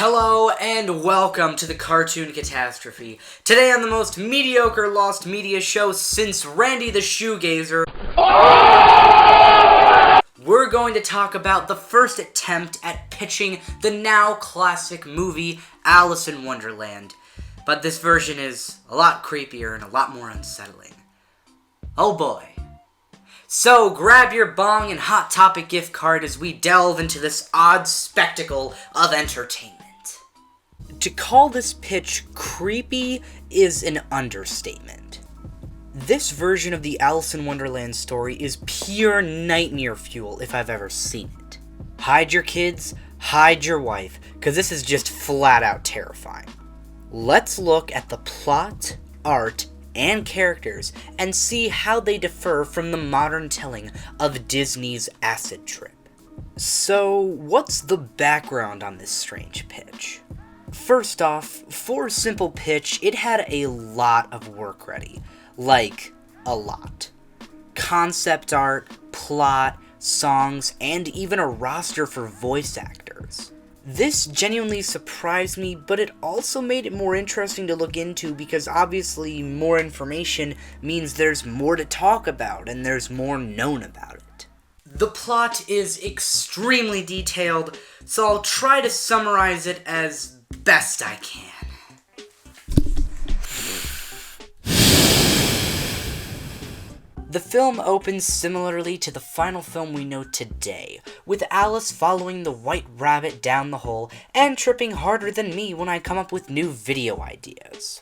Hello and welcome to the Cartoon Catastrophe. Today on the most mediocre lost media show since Randy the Shoegazer, we're going to talk about the first attempt at pitching the now classic movie Alice in Wonderland. But this version is a lot creepier and a lot more unsettling. Oh boy. So grab your bong and Hot Topic gift card as we delve into this odd spectacle of entertainment. To call this pitch creepy is an understatement. This version of the Alice in Wonderland story is pure nightmare fuel if I've ever seen it. Hide your kids, hide your wife, because this is just flat out terrifying. Let's look at the plot, art, and characters and see how they differ from the modern telling of Disney's acid trip. So, what's the background on this strange pitch? First off, for a simple pitch, it had a lot of work ready. Like, a lot. Concept art, plot, songs, and even a roster for voice actors. This genuinely surprised me, but it also made it more interesting to look into because obviously more information means there's more to talk about and there's more known about it. The plot is extremely detailed, so I'll try to summarize it as best I can. The film opens similarly to the final film we know today, with Alice following the white rabbit down the hole and tripping harder than me when I come up with new video ideas.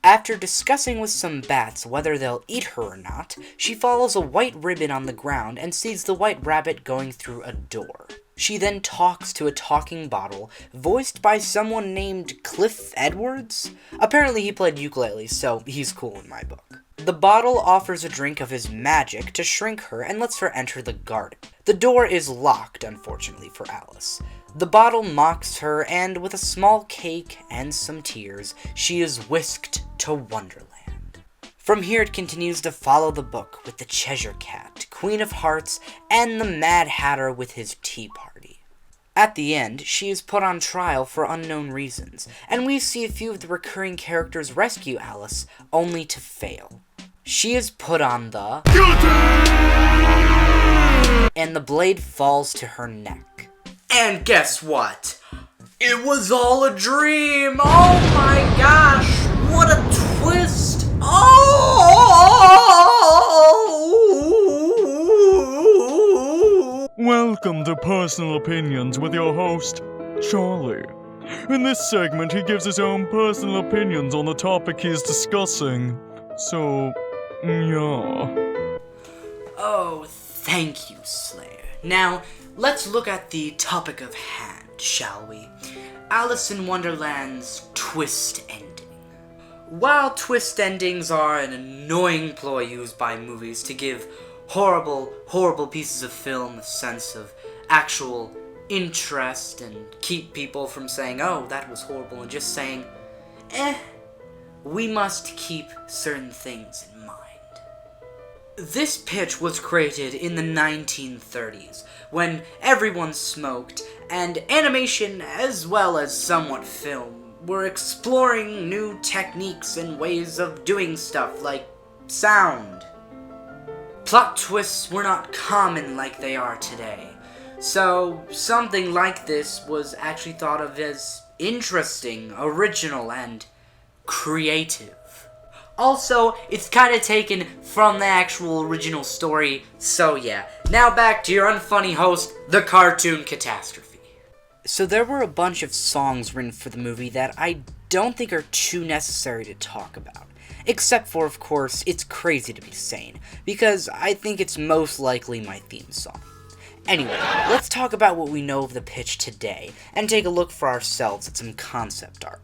After discussing with some bats whether they'll eat her or not, she follows a white ribbon on the ground and sees the white rabbit going through a door. She then talks to a talking bottle, voiced by someone named Cliff Edwards? Apparently he played ukulele, so he's cool in my book. The bottle offers a drink of his magic to shrink her and lets her enter the garden. The door is locked, unfortunately for Alice. The bottle mocks her, and with a small cake and some tears, she is whisked to Wonderland. From here it continues to follow the book with the Cheshire Cat, Queen of Hearts, and the Mad Hatter with his tea party. At the end, she is put on trial for unknown reasons, and we see a few of the recurring characters rescue Alice, only to fail. She is put on the and the blade falls to her neck. And guess what? It was all a dream! Oh my gosh! What a twist! Oh! Welcome to Personal Opinions with your host, Charlie. In this segment, he gives his own personal opinions on the topic he is discussing. So, yeah. Oh, thank you, Slayer. Now, let's look at the topic of hand, shall we? Alice in Wonderland's twist ending. While twist endings are an annoying ploy used by movies to give horrible pieces of film a sense of actual interest and keep people from saying, oh, that was horrible, and just saying, we must keep certain things in mind. This pitch was created in the 1930s, when everyone smoked, and animation, as well as somewhat film, were exploring new techniques and ways of doing stuff, like sound. Plot twists were not common like they are today, so something like this was actually thought of as interesting, original, and creative. Also, it's kind of taken from the actual original story, so yeah. Now back to your unfunny host, the Cartoon Catastrophe. So there were a bunch of songs written for the movie that I don't think are too necessary to talk about. Except for, of course, It's Crazy to Be Sane, because I think it's most likely my theme song. Anyway, let's talk about what we know of the pitch today, and take a look for ourselves at some concept art.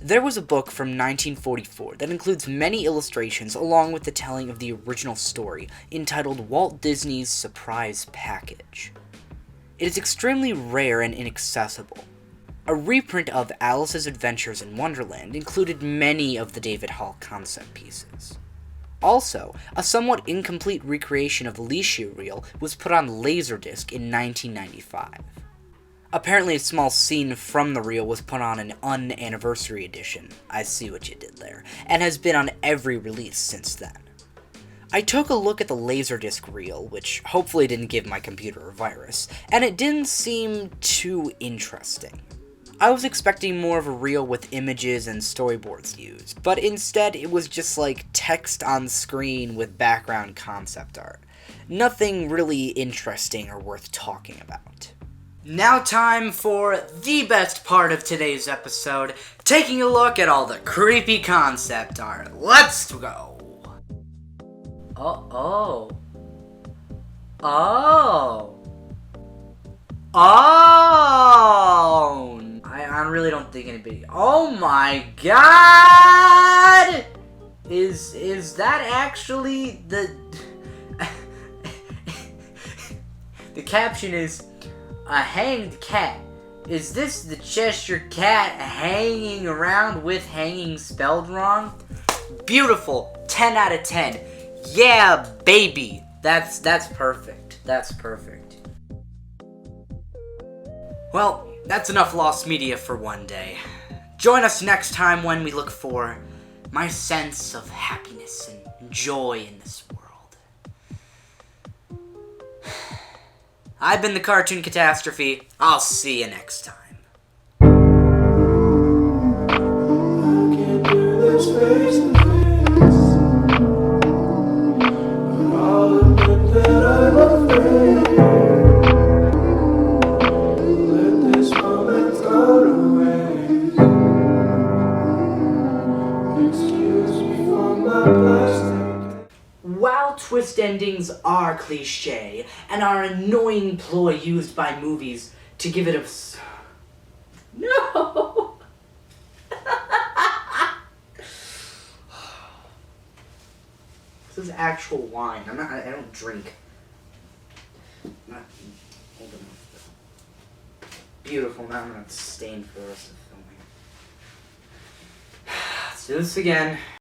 There was a book from 1944 that includes many illustrations along with the telling of the original story, entitled Walt Disney's Surprise Package. It is extremely rare and inaccessible. A reprint of Alice's Adventures in Wonderland included many of the David Hall concept pieces. Also, a somewhat incomplete recreation of Alicia Reel was put on Laserdisc in 1995. Apparently a small scene from the reel was put on an unanniversary edition, I see what you did there, and has been on every release since then. I took a look at the Laserdisc reel, which hopefully didn't give my computer a virus, and it didn't seem too interesting. I was expecting more of a reel with images and storyboards used, but instead it was just like text on screen with background concept art. Nothing really interesting or worth talking about. Now time for the best part of today's episode, taking a look at all the creepy concept art. Let's go! Oh. I really don't think anybody... Oh my god! Is that actually the... The caption is, a hanged cat. Is this the Cheshire Cat hanging around with hanging spelled wrong? Beautiful. 10 out of 10. Yeah, baby. That's perfect. That's perfect. Well, that's enough lost media for one day. Join us next time when we look for my sense of happiness and joy in this world. I've been the Cartoon Catastrophe. I'll see you next time. While twist endings are cliche and are an annoying ploy used by movies to give it a... No! This is actual wine. I don't drink. Not old enough. Beautiful. Now I'm not stained for the rest of the filming. Let's do this again.